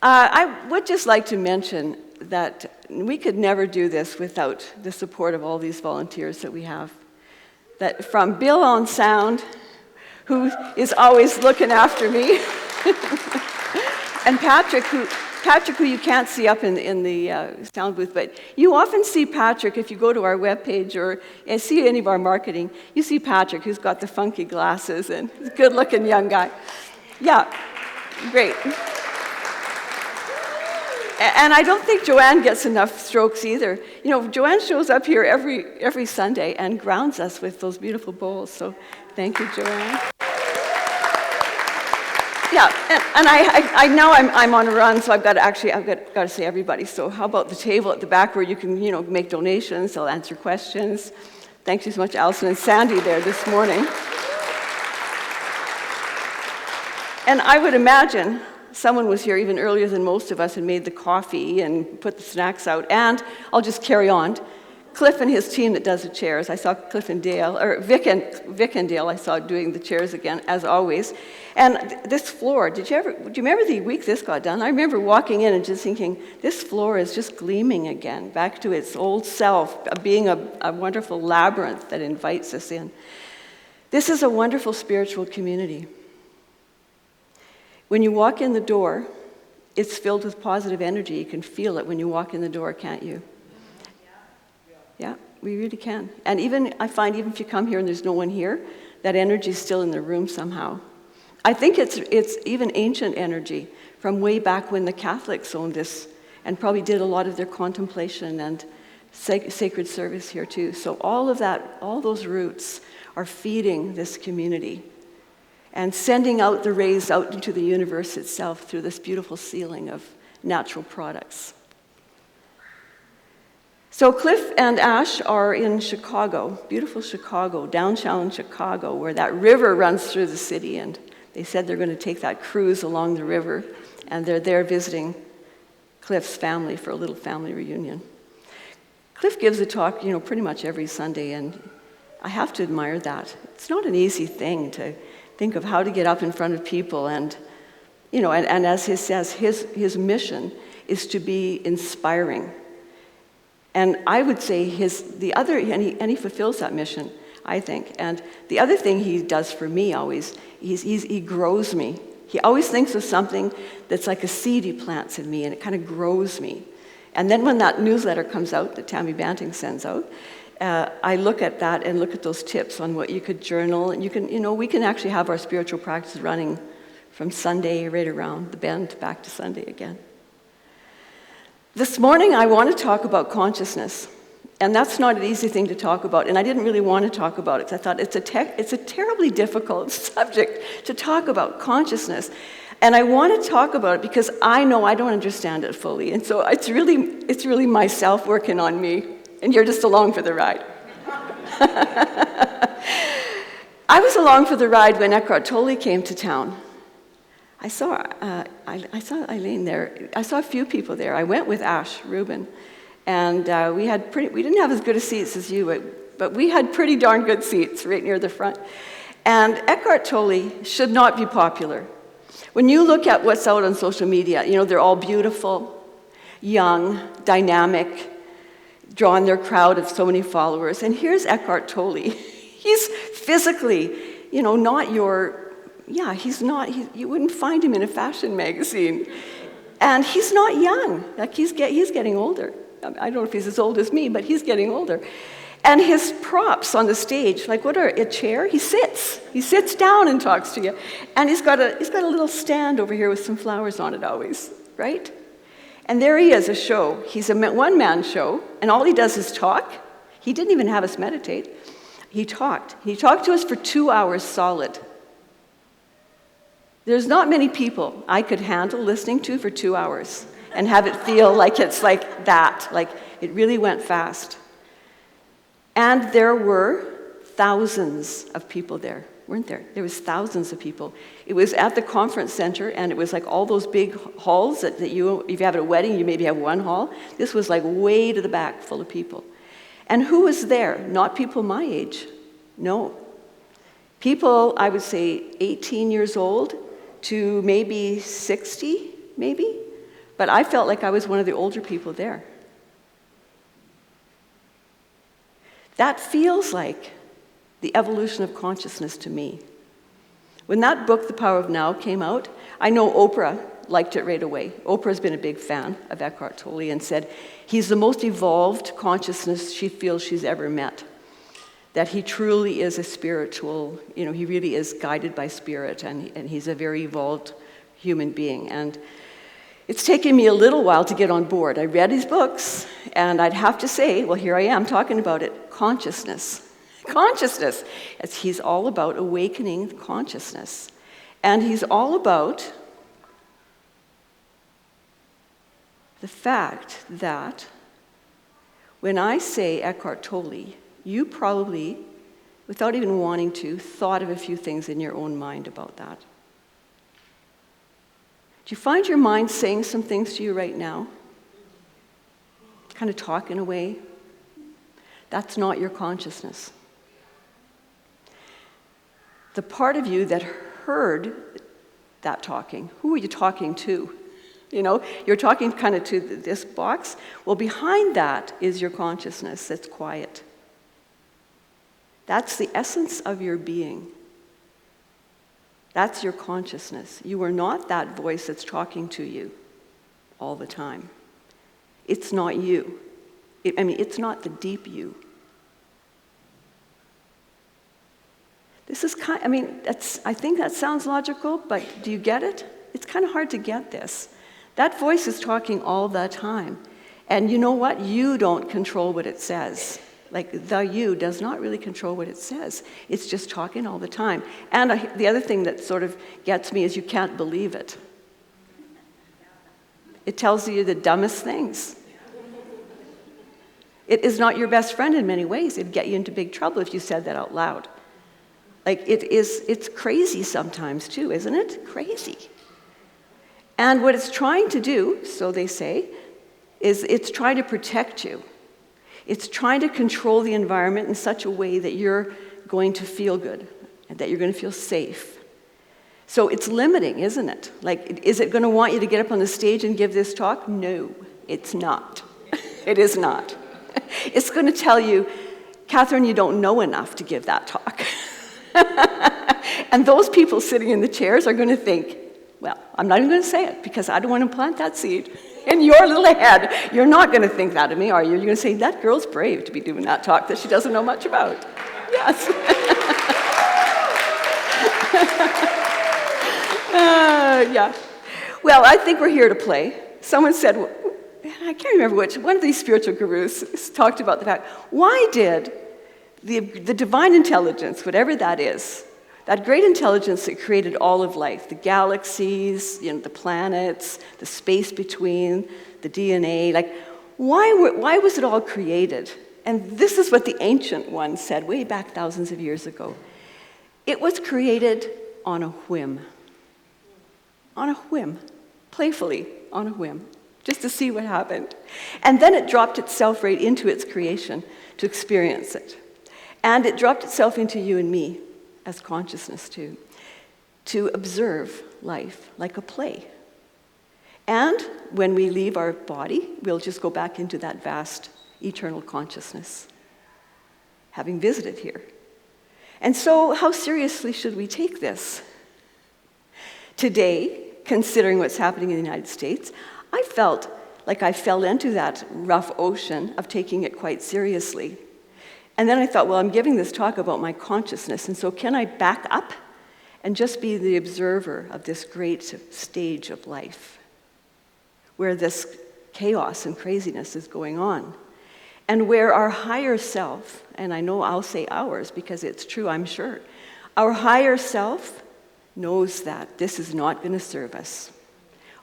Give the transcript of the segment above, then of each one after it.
I would just like to mention that we could never do this without the support of all these volunteers that we have. That from Bill on sound, who is always looking after me, and Patrick, who you can't see up in the sound booth, but you often see Patrick if you go to our webpage or see any of our marketing. You see Patrick, who's got the funky glasses and he's a good-looking young guy. Yeah, great. And I don't think Joanne gets enough strokes either. You know, Joanne shows up here every Sunday and grounds us with those beautiful bowls. So thank you, Joanne. Yeah, and I know I'm on a run, so I've got to say everybody. So how about the table at the back where you can, make donations? I'll answer questions. Thank you so much, Allison and Sandy there this morning. And I would imagine someone was here even earlier than most of us and made the coffee and put the snacks out. And I'll just carry on. Cliff and his team that does the chairs. I saw Cliff and Dale, or Vic and Dale, I saw doing the chairs again, as always. And this floor, do you remember the week this got done? I remember walking in and just thinking, this floor is just gleaming again, back to its old self, being a wonderful labyrinth that invites us in. This is a wonderful spiritual community. When you walk in the door, it's filled with positive energy. You can feel it when you walk in the door, can't you? Yeah, we really can. And I find even if you come here and there's no one here, that energy is still in the room somehow. I think it's even ancient energy from way back when the Catholics owned this and probably did a lot of their contemplation and sacred service here too. So all of that, all those roots are feeding this community and sending out the rays out into the universe itself through this beautiful ceiling of natural products. So Cliff and Ash are in Chicago, beautiful Chicago, downtown Chicago, where that river runs through the city, and they said they're going to take that cruise along the river, and they're there visiting Cliff's family for a little family reunion. Cliff gives a talk, pretty much every Sunday, and I have to admire that. It's not an easy thing to think of how to get up in front of people, and as he says, his mission is to be inspiring. And I would say he fulfills that mission, I think. And the other thing he does for me always, he grows me. He always thinks of something that's like a seed he plants in me, and it kind of grows me. And then when that newsletter comes out that Tammy Banting sends out, I look at that and look at those tips on what you could journal. And we can actually have our spiritual practice running from Sunday right around the bend back to Sunday again. This morning, I want to talk about consciousness, and that's not an easy thing to talk about, and I didn't really want to talk about it, because I thought it's a terribly difficult subject to talk about, consciousness, and I want to talk about it because I know I don't understand it fully, and so it's really myself working on me, and you're just along for the ride. I was along for the ride when Eckhart Tolle came to town. I saw Eileen there. I saw a few people there. I went with Ash Rubin, and we didn't have as good a seats as you, but we had pretty darn good seats right near the front. And Eckhart Tolle should not be popular. When you look at what's out on social media, they're all beautiful, young, dynamic, drawing their crowd of so many followers. And here's Eckhart Tolle. He's physically, not your... Yeah, you wouldn't find him in a fashion magazine. And he's not young. Like he's getting older. I don't know if he's as old as me, but he's getting older. And his props on the stage, like a chair? He sits down and talks to you. And he's got a little stand over here with some flowers on it always, right? And there he is, a show. He's a one-man show, and all he does is talk. He didn't even have us meditate. He talked. He talked to us for 2 hours solid. There's not many people I could handle listening to for 2 hours and have it feel like it's like that, like it really went fast. And there were thousands of people there, weren't there? There was thousands of people. It was at the conference center, and it was like all those big halls that if you have a wedding, you maybe have one hall. This was like way to the back, full of people. And who was there? Not people my age, no. People, I would say, 18 years old, to maybe 60, maybe, But I felt like I was one of the older people there. That feels like the evolution of consciousness to me. When that book, The Power of Now, came out, I know Oprah liked it right away. Oprah's been a big fan of Eckhart Tolle and said he's the most evolved consciousness she feels she's ever met. That he truly is a spiritual, he really is guided by spirit, and he's a very evolved human being. And it's taken me a little while to get on board. I read his books, and I'd have to say, well, here I am talking about it, consciousness. Consciousness. He's all about awakening consciousness. And he's all about the fact that when I say Eckhart Tolle, you probably, without even wanting to, thought of a few things in your own mind about that. Do you find your mind saying some things to you right now? Kind of talking away? That's not your consciousness. The part of you that heard that talking, who are you talking to? You're talking kind of to this box. Well, behind that is your consciousness that's quiet. That's the essence of your being. That's your consciousness. You are not that voice that's talking to you all the time. It's not you. It's not the deep you. This is I think that sounds logical, but do you get it? It's kind of hard to get this. That voice is talking all the time. And you know what? You don't control what it says. Like, the you does not really control what it says. It's just talking all the time. And the other thing that sort of gets me is you can't believe it. It tells you the dumbest things. It is not your best friend in many ways. It'd get you into big trouble if you said that out loud. It's crazy sometimes too, isn't it? Crazy. And what it's trying to do, so they say, is it's trying to protect you. It's trying to control the environment in such a way that you're going to feel good and that you're going to feel safe. So it's limiting, isn't it? Is it going to want you to get up on the stage and give this talk? No, it's not. It is not. It's going to tell you, Catherine, you don't know enough to give that talk. And those people sitting in the chairs are going to think, well, I'm not even going to say it because I don't want to plant that seed in your little head. You're not going to think that of me, are you? You're going to say, that girl's brave to be doing that talk that she doesn't know much about. Yes. Yeah. Well, I think we're here to play. Someone said, I can't remember which, one of these spiritual gurus talked about the fact, why did the divine intelligence, whatever that is, that great intelligence that created all of life, the galaxies, the planets, the space between, the DNA, why was it all created? And this is what the ancient ones said way back thousands of years ago. It was created on a whim. On a whim. Playfully, on a whim. Just to see what happened. And then it dropped itself right into its creation to experience it. And it dropped itself into you and me as consciousness too, to observe life like a play. And when we leave our body, we'll just go back into that vast eternal consciousness, having visited here. And so how seriously should we take this? Today, considering what's happening in the United States, I felt like I fell into that rough ocean of taking it quite seriously. And then I thought, well, I'm giving this talk about my consciousness, and so can I back up and just be the observer of this great stage of life where this chaos and craziness is going on, and where our higher self, and I know I'll say ours because it's true, I'm sure, our higher self knows that this is not going to serve us.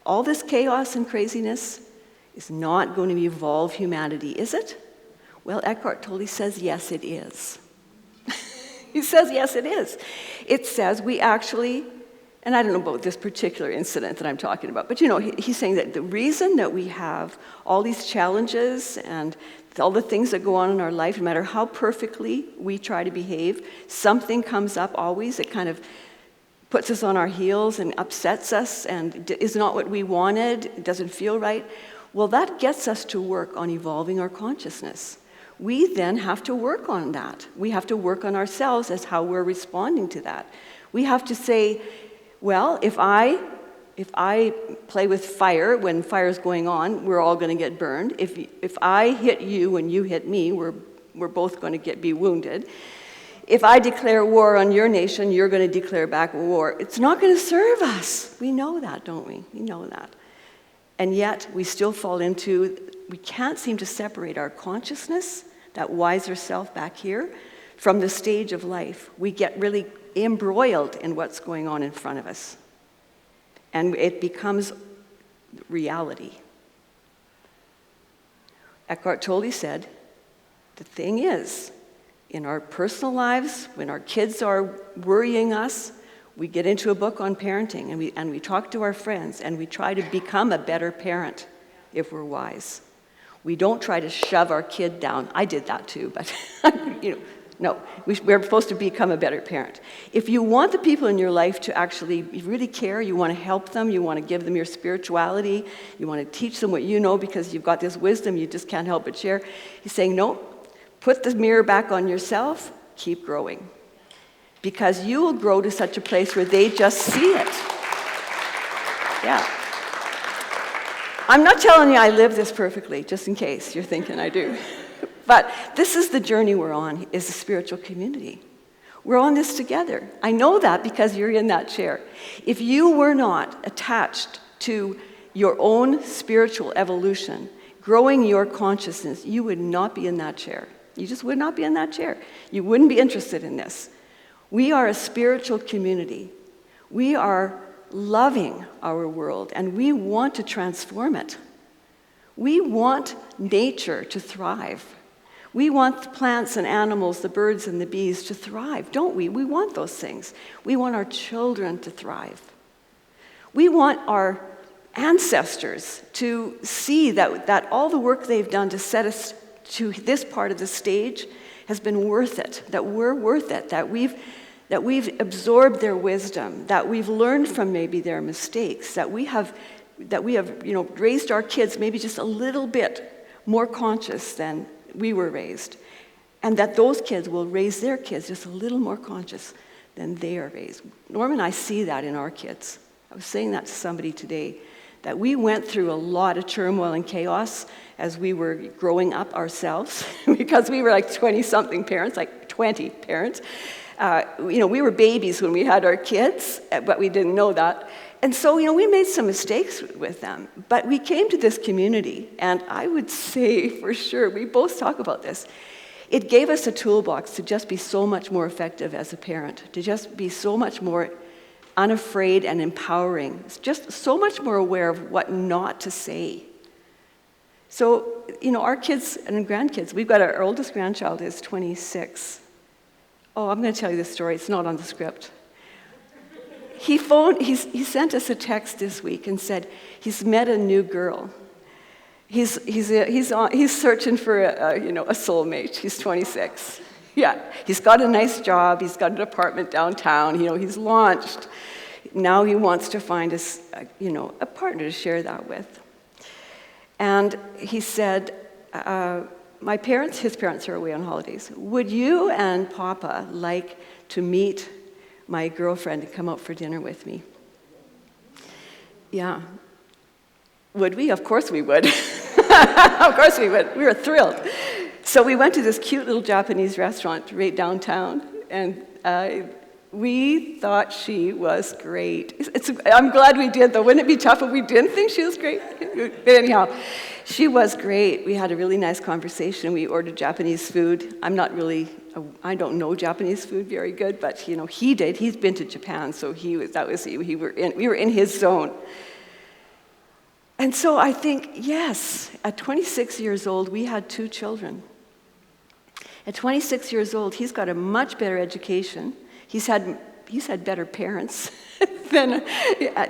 All this chaos and craziness is not going to evolve humanity, is it? Well, Eckhart Tolle says, yes, it is. He says, yes, it is. It says we actually, and I don't know about this particular incident that I'm talking about, but he's saying that the reason that we have all these challenges and all the things that go on in our life, no matter how perfectly we try to behave, something comes up always that kind of puts us on our heels and upsets us and is not what we wanted, it doesn't feel right, well, that gets us to work on evolving our consciousness. We then have to work on that. We have to work on ourselves as how we're responding to that. We have to say, well, if I play with fire when fire's going on, we're all going to get burned. If I hit you and you hit me, we're both going to be wounded. If I declare war on your nation, you're going to declare back war. It's not going to serve us. We know that, don't we? We know that. And yet, we still fall into, we can't seem to separate our consciousness, that wiser self back here, from the stage of life. We get really embroiled in what's going on in front of us. And it becomes reality. Eckhart Tolle said, the thing is, in our personal lives, when our kids are worrying us, we get into a book on parenting and we talk to our friends and we try to become a better parent if we're wise. We don't try to shove our kid down. I did that too, but no, we're supposed to become a better parent. If you want the people in your life to actually really care, you want to help them, you want to give them your spirituality, you want to teach them what you know because you've got this wisdom you just can't help but share, he's saying, no, put the mirror back on yourself, keep growing. Because you will grow to such a place where they just see it. Yeah. I'm not telling you I live this perfectly, just in case you're thinking I do. But this is the journey we're on, is a spiritual community. We're on this together. I know that because you're in that chair. If you were not attached to your own spiritual evolution, growing your consciousness, you would not be in that chair. You just would not be in that chair. You wouldn't be interested in this. We are a spiritual community. We are loving our world, and we want to transform it. We want nature to thrive. We want the plants and animals, the birds and the bees to thrive, don't we? We want those things. We want our children to thrive. We want our ancestors to see that all the work they've done to set us to this part of the stage has been worth it, that we're worth it, that we've absorbed their wisdom, that we've learned from maybe their mistakes, that we have raised our kids maybe just a little bit more conscious than we were raised, and that those kids will raise their kids just a little more conscious than they are raised. Norm and I see that in our kids. I was saying that to somebody today, that we went through a lot of turmoil and chaos as we were growing up ourselves, because we were like 20-something parents, like 20 parents. We were babies when we had our kids, but we didn't know that. And so, we made some mistakes with them. But we came to this community, and I would say for sure, we both talk about this, it gave us a toolbox to just be so much more effective as a parent, to just be so much more unafraid and empowering, just so much more aware of what not to say. So, our kids and grandkids, we've got our oldest grandchild is 26. Oh, I'm going to tell you this story. It's not on the script. He sent us a text this week and said he's met a new girl. He's searching for a soulmate. He's 26. Yeah, he's got a nice job. He's got an apartment downtown. He's launched. Now he wants to find a partner to share that with. And he said, his parents are away on holidays. Would you and Papa like to meet my girlfriend and come out for dinner with me? Yeah. Would we? Of course we would. Of course we would. We were thrilled. So we went to this cute little Japanese restaurant right downtown, and we thought she was great. I'm glad we did, though. Wouldn't it be tough if we didn't think she was great? But anyhow, she was great. We had a really nice conversation. We ordered Japanese food. I don't know Japanese food very good, but he did. He's been to Japan, so we were in his zone. And so I think, yes, at 26 years old, we had 2 children. At 26 years old, he's got a much better education. He's had better parents than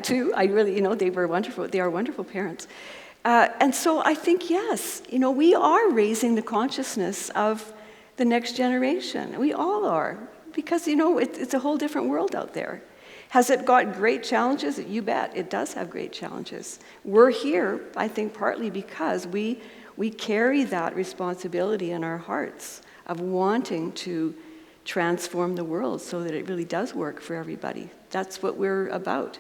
too. They were wonderful. They are wonderful parents. And so I think, yes, we are raising the consciousness of the next generation. We all are, because, it's a whole different world out there. Has it got great challenges? You bet, it does have great challenges. We're here, I think, partly because we carry that responsibility in our hearts of wanting to transform the world so that it really does work for everybody. That's what we're about.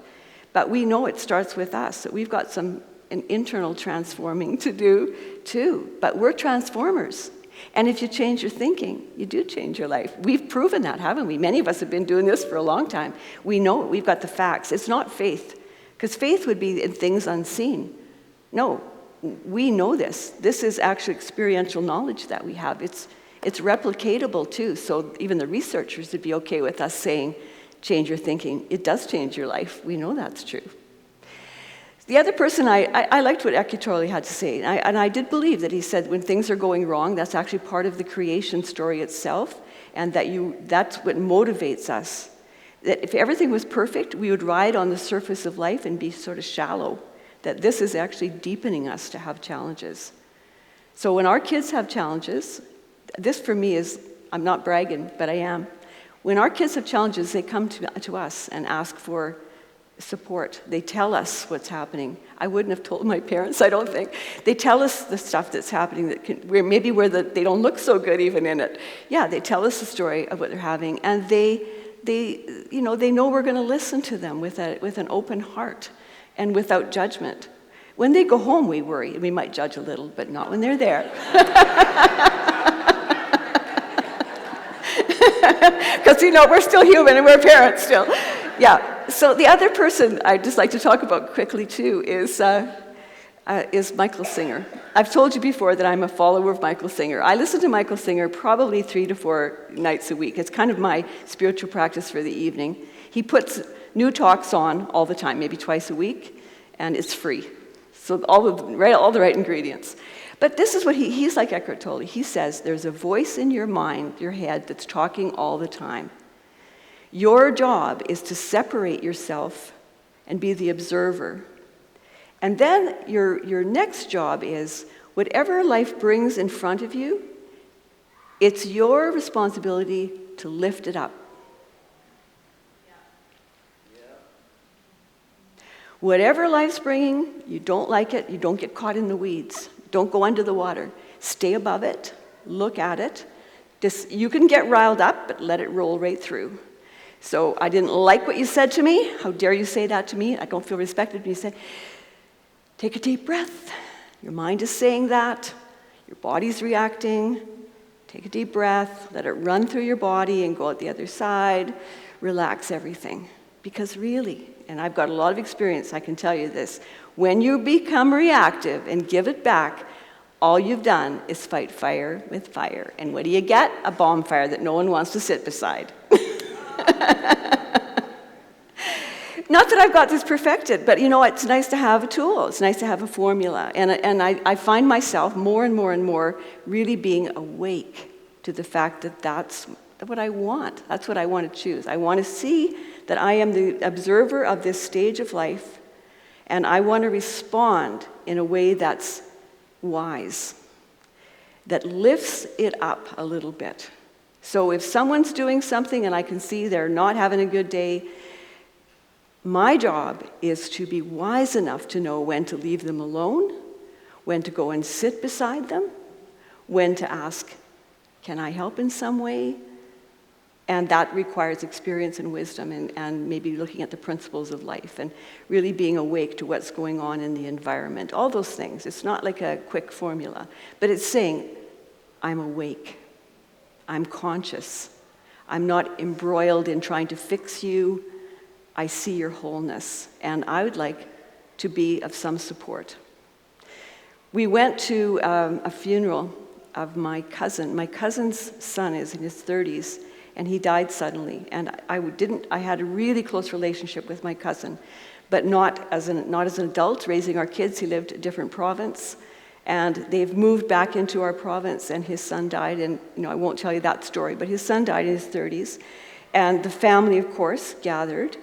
But we know it starts with us, that we've got an internal transforming to do too. But we're transformers. And if you change your thinking, you do change your life. We've proven that, haven't we? Many of us have been doing this for a long time. We know it. We've got the facts. It's not faith, because faith would be in things unseen. No, we know this. This is actually experiential knowledge that we have. It's replicatable too, so even the researchers would be okay with us saying, change your thinking. It does change your life. We know that's true. The other person, I liked what Eckhart Tolle had to say, and I did believe that he said when things are going wrong, that's actually part of the creation story itself, and that's what motivates us. That if everything was perfect, we would ride on the surface of life and be sort of shallow. That this is actually deepening us to have challenges. So when our kids have challenges, this for me is, I'm not bragging, but I am. When our kids have challenges, they come to us and ask for support. They tell us what's happening. I wouldn't have told my parents, I don't think. They tell us the stuff that's happening where they don't look so good even in it. Yeah, they tell us the story of what they're having, and they know we're going to listen to them with an open heart and without judgment. When they go home, we worry. We might judge a little, but not when they're there. Because, we're still human and we're parents still. Yeah, so the other person I'd just like to talk about quickly, too, is Michael Singer. I've told you before that I'm a follower of Michael Singer. I listen to Michael Singer probably 3 to 4 nights a week. It's kind of my spiritual practice for the evening. He puts new talks on all the time, maybe twice a week, and it's free. So all the right ingredients. But this is what he's like Eckhart Tolle. He says there's a voice in your mind, your head, that's talking all the time. Your job is to separate yourself and be the observer. And then your next job is whatever life brings in front of you, it's your responsibility to lift it up. Whatever life's bringing, you don't like it, you don't get caught in the weeds. Don't go under the water. Stay above it, look at it. You can get riled up, but let it roll right through. So I didn't like what you said to me. How dare you say that to me? I don't feel respected when you say, take a deep breath. Your mind is saying that. Your body's reacting. Take a deep breath. Let it run through your body and go out the other side. Relax everything. Because really, and I've got a lot of experience, I can tell you this, when you become reactive and give it back, all you've done is fight fire with fire. And what do you get? A bonfire that no one wants to sit beside. Not that I've got this perfected, but it's nice to have a tool. It's nice to have a formula. And I find myself more and more and more really being awake to the fact that that's what I want. That's what I want to choose. I want to see that I am the observer of this stage of life, and I want to respond in a way that's wise, that lifts it up a little bit. So if someone's doing something and I can see they're not having a good day, my job is to be wise enough to know when to leave them alone, when to go and sit beside them, when to ask, can I help in some way? And that requires experience and wisdom and maybe looking at the principles of life and really being awake to what's going on in the environment. All those things. It's not like a quick formula, but it's saying, I'm awake. I'm conscious. I'm not embroiled in trying to fix you. I see your wholeness, and I would like to be of some support. We went to a funeral of my cousin. My cousin's son is in his 30s, and he died suddenly. And I had a really close relationship with my cousin, but not as an adult raising our kids. He lived in a different province, and they've moved back into our province, and his son died. And I won't tell you that story, but his son died in his 30s, and the family, of course, gathered.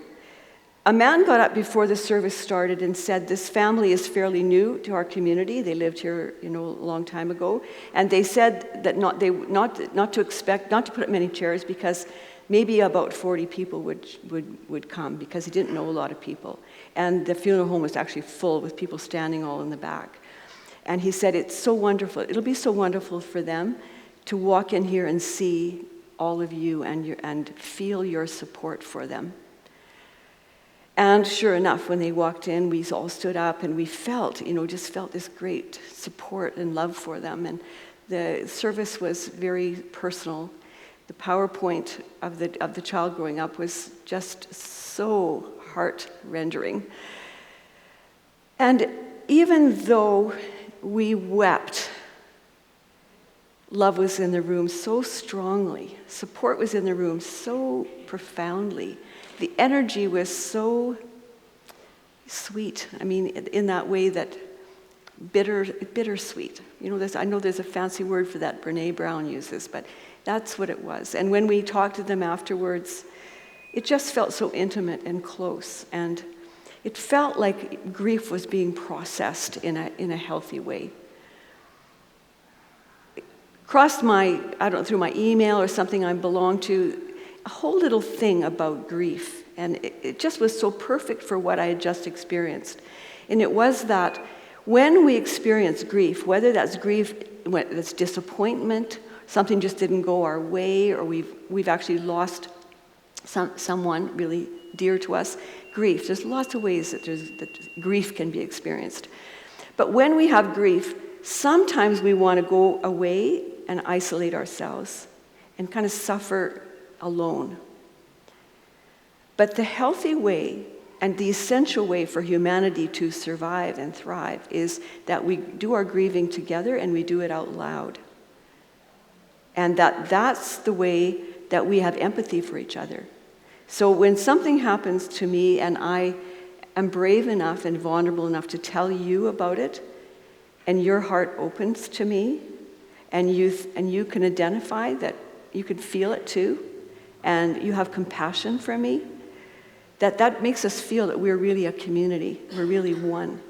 A man got up before the service started and said, this family is fairly new to our community. They lived here, a long time ago. And they said that not to put up many chairs because maybe about 40 people would come because he didn't know a lot of people. And the funeral home was actually full with people standing all in the back. And he said, it's so wonderful. It'll be so wonderful for them to walk in here and see all of you and feel your support for them. And sure enough, when they walked in, we all stood up and we felt, just felt this great support and love for them. And the service was very personal. The PowerPoint of the child growing up was just so heart-rendering. And even though we wept, love was in the room so strongly. Support was in the room so profoundly. The energy was so sweet. I mean, in that way that bittersweet. I know there's a fancy word for that Brene Brown uses, but that's what it was. And when we talked to them afterwards, it just felt so intimate and close. And it felt like grief was being processed in a healthy way. Crossed through my email or something I belonged to, a whole little thing about grief. And it just was so perfect for what I had just experienced. And it was that when we experience grief, whether that's grief, that's disappointment, something just didn't go our way, or we've actually lost someone really dear to us, grief. There's lots of ways that grief can be experienced. But when we have grief, sometimes we want to go away and isolate ourselves and kind of suffer alone. But the healthy way and the essential way for humanity to survive and thrive is that we do our grieving together and we do it out loud. And that's the way that we have empathy for each other. So when something happens to me and I am brave enough and vulnerable enough to tell you about it, and your heart opens to me, and you can identify that you can feel it too, and you have compassion for me, that makes us feel that we're really a community, we're really one.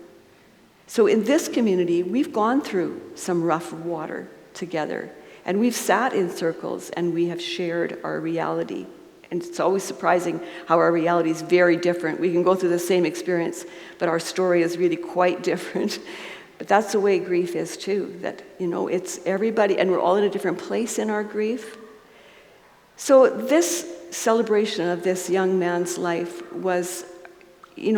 So in this community, we've gone through some rough water together, and we've sat in circles and we have shared our reality. And it's always surprising how our reality is very different. We can go through the same experience, but our story is really quite different. But that's the way grief is too, that, it's everybody, and we're all in a different place in our grief. So this celebration of this young man's life was,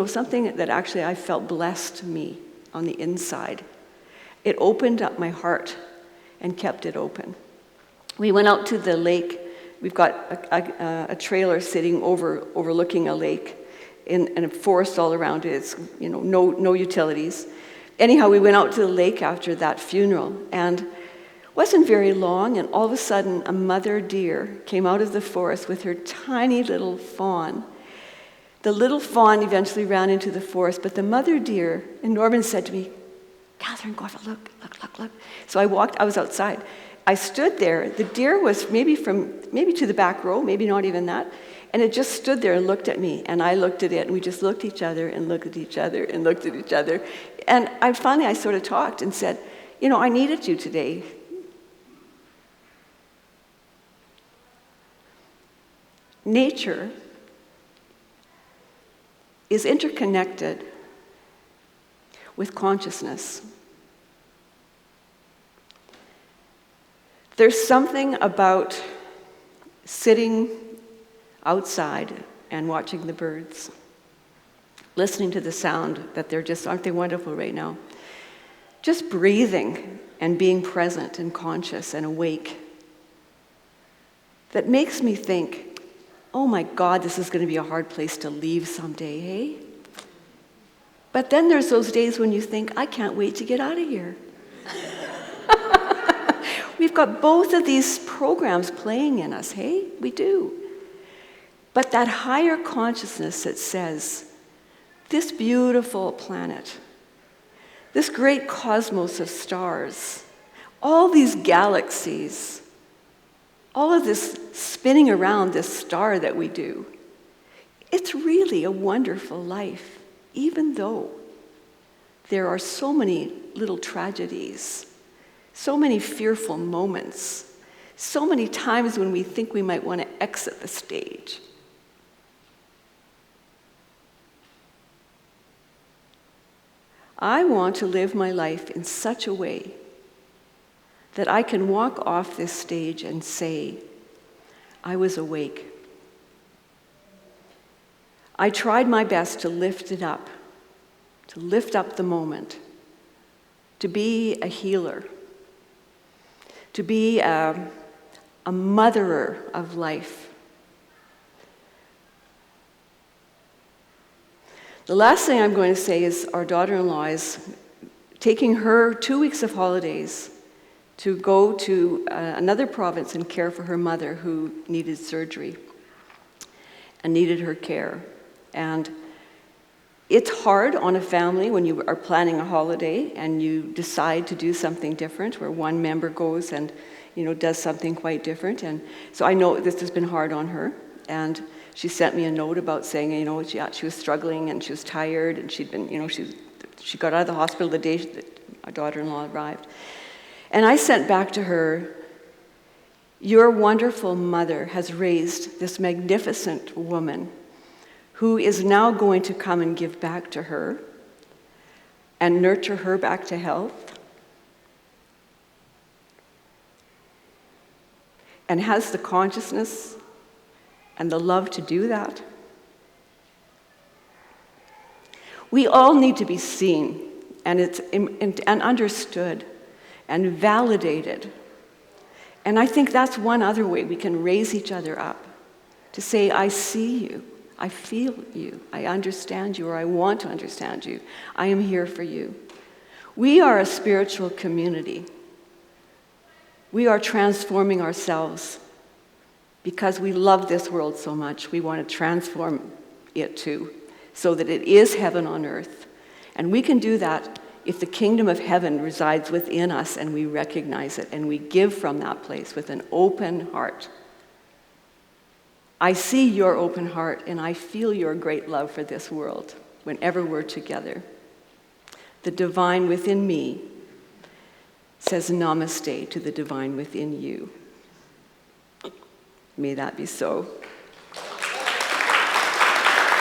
something that actually I felt blessed me on the inside. It opened up my heart and kept it open. We went out to the lake. We've got a trailer sitting overlooking a lake and a forest all around it. It's, no utilities. Anyhow, we went out to the lake after that funeral, and wasn't very long, and all of a sudden a mother deer came out of the forest with her tiny little fawn. The little fawn eventually ran into the forest, but the mother deer, and Norman said to me, "Catherine, go have a look. So I was outside. I stood there. The deer was maybe to the back row, maybe not even that, and it just stood there and looked at me, and I looked at it, and we just looked at each other and looked at each other and looked at each other. And finally I sort of talked and said, I needed you today. Nature is interconnected with consciousness. There's something about sitting outside and watching the birds, listening to the sound that aren't they wonderful right now? Just breathing and being present and conscious and awake. That makes me think, oh my God, this is going to be a hard place to leave someday, hey? But then there's those days when you think, I can't wait to get out of here. We've got both of these programs playing in us, hey? We do. But that higher consciousness that says, this beautiful planet, this great cosmos of stars, all these galaxies, all of this spinning around this star that we do, it's really a wonderful life, even though there are so many little tragedies, so many fearful moments, so many times when we think we might want to exit the stage. I want to live my life in such a way that I can walk off this stage and say, I was awake. I tried my best to lift it up, to lift up the moment, to be a healer, to be a motherer of life. The last thing I'm going to say is our daughter-in-law is taking her 2 weeks of holidays to go to another province and care for her mother who needed surgery and needed her care. And it's hard on a family when you are planning a holiday and you decide to do something different, where one member goes and does something quite different. And so I know this has been hard on her. And she sent me a note about saying, she was struggling and she was tired and she'd been, she got out of the hospital the day that our daughter-in-law arrived. And I sent back to her, your wonderful mother has raised this magnificent woman who is now going to come and give back to her and nurture her back to health, and has the consciousness and the love to do that. We all need to be seen and understood and validated. And I think that's one other way we can raise each other up, to say, I see you, I feel you, I understand you, or I want to understand you. I am here for you. We are a spiritual community. We are transforming ourselves because we love this world so much. We want to transform it too, so that it is heaven on earth. And we can do that if the kingdom of heaven resides within us and we recognize it and we give from that place with an open heart. I see your open heart and I feel your great love for this world whenever we're together. The divine within me says namaste to the divine within you. May that be so.